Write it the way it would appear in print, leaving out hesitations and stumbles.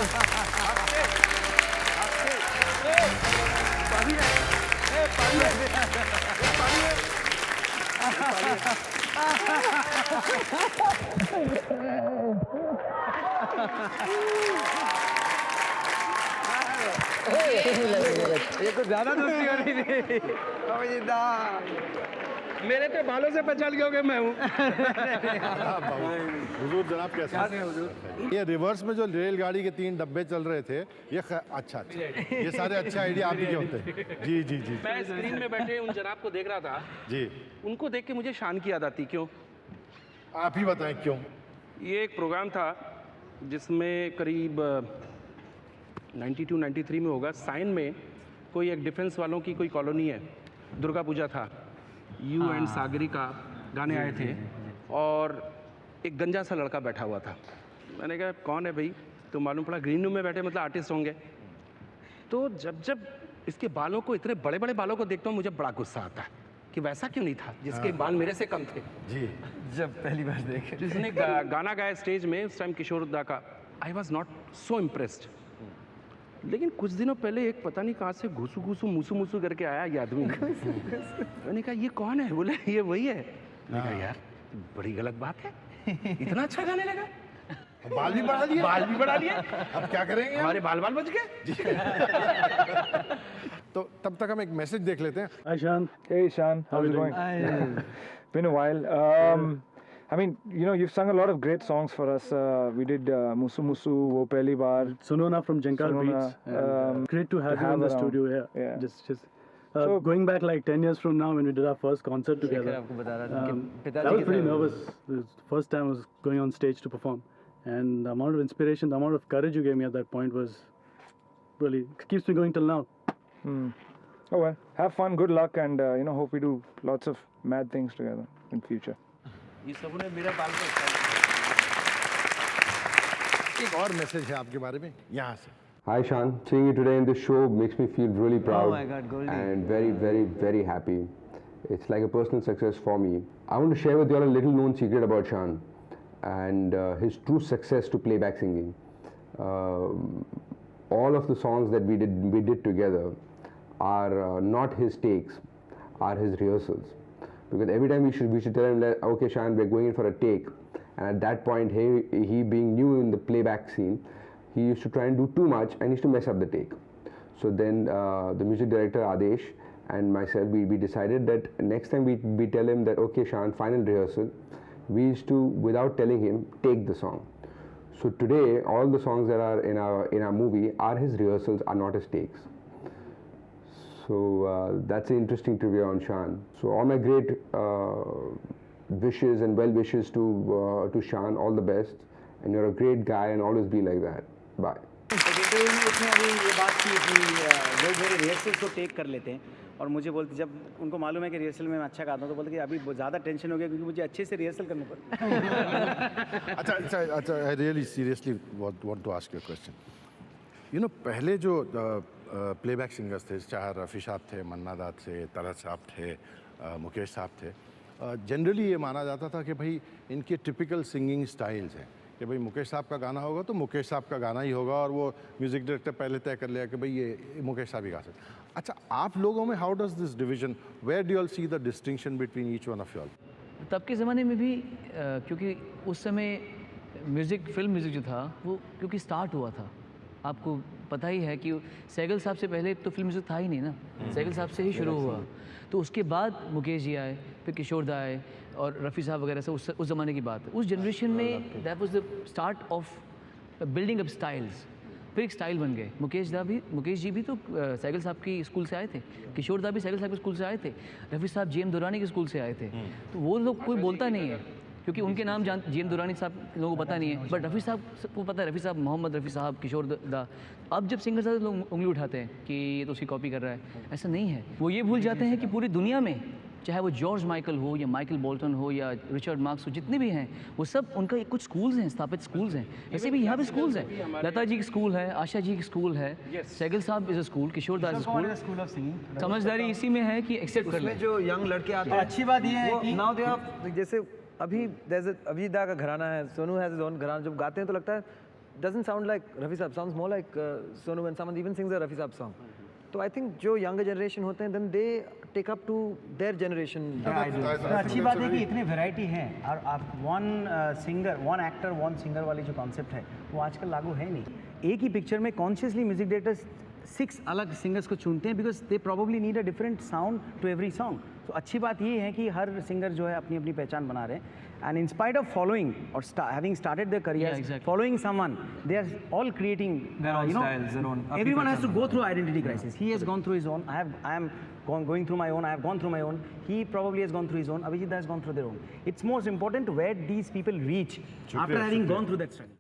ये कुछ ज्यादा दोस्ती हो रही थी। मेरे तो बालों से पहचान गए होगे मैं हूँ। हुजूर जनाब कैसे हैं हुजूर? ये रिवर्स में जो रेलगाड़ी के 3 डब्बे चल रहे थे, ये अच्छा ये सारे अच्छे आइडिया आप ही के होते हैं। जी जी जी। मैं स्क्रीन में बैठे उन जनाब को देख रहा था जी। उनको देख के मुझे शान की याद आती। क्यों? आप ही बताएं क्यों। ये एक प्रोग्राम था जिसमें करीब 92-93 में होगा, साइन में कोई एक डिफेंस वालों की कोई कॉलोनी है, दुर्गा पूजा था, यू एंड सागरिका गाने आए थे और एक गंजा सा लड़का बैठा हुआ था। मैंने कहा कौन है भाई? तो मालूम पड़ा ग्रीन रूम में बैठे मतलब आर्टिस्ट होंगे। तो जब इसके बालों को, इतने बड़े बड़े बालों को देखता हूँ मुझे बड़ा गुस्सा आता है कि वैसा क्यों नहीं था जिसके बाल मेरे से कम थे। जी। जब पहली बार देखे जिसने गाना गाया स्टेज में उस टाइम किशोर दा का, I was not so impressed. लेकिन कुछ दिनों पहले एक पता नहीं कहाँ से घुसू घुसू मूसू मूसू करके आया ये आदमी। मैंने कहा ये कौन है? बोले ये वही है। मैंने कहा यार बड़ी गलत बात है, इतना अच्छा गाने लगा, बाल भी बढ़ा लिए। बाल भी बढ़ा लिए। अब क्या करेंगे? हमारे बाल बाल बच गए। तो तब तक हम एक मैसेज देख लेते हैं। Hi, Shan. Hey Shan, how's it going? Been a while. I mean, you know, you've sung a lot of great songs for us. We did Musu Musu, Wo Pehli Baar. Sunona from Jankar Sunona, Beats. And, great to have you in the around. studio here. Yeah. Just going back like 10 years from now when we did our first concert together. आपको बता रहा था कि I was pretty nervous. The first time I was going on stage to perform. And the amount of inspiration, the amount of courage you gave me at that point was really, keeps me going till now. Oh well, have fun, good luck, and you know, hope we do lots of mad things together in future. ये सब ने मेरा बाल को एक और message है आपके बारे में यहाँ से। Hi Shan, seeing you today in this show makes me feel really proud Oh my God, Goldie. and very, very, very happy. It's like a personal success for me. I want to share with you all a little known secret about Shan and his true success to playback singing. All of the songs that we did together are not his takes, are his rehearsals. Because every time we should tell him that, okay Shan, we're going in for a take, and at that point he being new in the playback scene, he used to try and do too much and used to mess up the take. So then the music director Adesh and myself, we decided that next time we tell him that, okay Shan, final rehearsal, we used to, without telling him, take the song. So today all the songs that are in our movie are his rehearsals, are not his takes. So that's an interesting trivia on Shan. So all my great wishes and well wishes to Shan, all the best, and you're a great guy and always be like that. Bye. Interview में उसने अभी ये बात की कि लोग मेरे rehearsals को टेक कर लेते हैं और मुझे बोलते, जब उनको मालूम है कि रिहर्सल में मैं अच्छा गाता हूँ तो बोलते कि अभी ज़्यादा टेंशन हो गया क्योंकि मुझे अच्छे से रिहर्सल करने पड़ते। अच्छा I really seriously want to ask you a question. You know पहले जो प्लेबैक सिंगर्स थे, चाहे रफ़ी साहब थे, मन्ना दा थे, तरह साहब थे, मुकेश साहब थे, जनरली ये माना जाता था कि भाई इनके टिपिकल सिंगिंग स्टाइल्स हैं कि भाई मुकेश साहब का गाना होगा तो मुकेश साहब का गाना ही होगा और वो म्यूज़िक डायरेक्टर पहले तय कर लिया कि भाई ये मुकेश साहब ही गा सकते। अच्छा, आप लोगों में how does this division, where do you all see the distinction between each one of you all? तब के ज़माने में भी क्योंकि उस समय फिल्म म्यूज़िक जो था वो क्योंकि स्टार्ट हुआ था, आपको पता ही है कि सहगल साहब से पहले तो फिल्म म्यूज़िक था ही नहीं ना, सहगल साहब से ही शुरू हुआ। तो उसके बाद मुकेश जी आए, फिर किशोर दा आए और रफ़ी साहब वगैरह से उस ज़माने की बात है। उस जनरेशन में that was the start of building up styles. फिर एक स्टाइल बन गए। मुकेश जी भी तो सहगल साहब की स्कूल से आए थे, किशोर दा भी सहगल साहब के स्कूल से आए थे, रफ़ी साहब जी एम दुरानी के स्कूल से आए थे। तो वो लोग कोई बोलता नहीं है क्योंकि उनके नाम जी एम दुरानी साहब लोगों को पता नहीं है, बट रफ़ी साहब को पता है, रफ़ी साहब, मोहम्मद रफ़ी साहब, किशोर दा। अब जब सिंगर साहब लोग उंगली उठाते हैं कि ये तो उसकी कॉपी कर रहा है, ऐसा नहीं है। वो ये भूल जाते हैं कि पूरी दुनिया में चाहे वो जॉर्ज माइकल हो या माइकल बोल्टन हो या रिचर्ड मार्क्स हो, जितने भी हैं वो सब उनका कुछ स्कूल्स हैं, स्थापित स्कूल्स हैं। वैसे भी यहाँ पे स्कूल्स हैं, लता जी की स्कूल है, आशा जी की स्कूल है, सहगल साहब is a school, Kishore Das school. School of singing समझदारी इसी में है कि एक्सेप्ट कर लें। जो यंग लड़के आते हैं, अच्छी बात ये है कि नाउ दे आर, जैसे अभी दा का घराना है, सोनू हैज़ हिज ओन घराना, जब गाते हैं तो लगता है doesn't sound like Rafi Saab, sounds more like Sonu when someone even sings a Rafi Saab song. So I think जो younger generation होते हैं, then they take up to their generation. तो अच्छी बात है कि इतने वैरायटी हैं और आप one singer one actor one singer वाली जो कॉन्सेप्ट है वो आजकल लागू है नहीं। एक ही पिक्चर में कॉन्शियसली म्यूजिक डायरेक्टर्स 6 अलग सिंगर्स को चुनते हैं because they probably need a different sound to every song. तो अच्छी बात ये है कि हर सिंगर जो है अपनी अपनी पहचान बना रहे हैं and in spite of following or having started their career following someone they are all creating you know everyone has to go through identity crisis. He has gone through his own, I am going through my own, I have gone through my own, he probably has gone through his own, Abhijit has gone through their own. It's most important where these people reach after having gone through that struggle.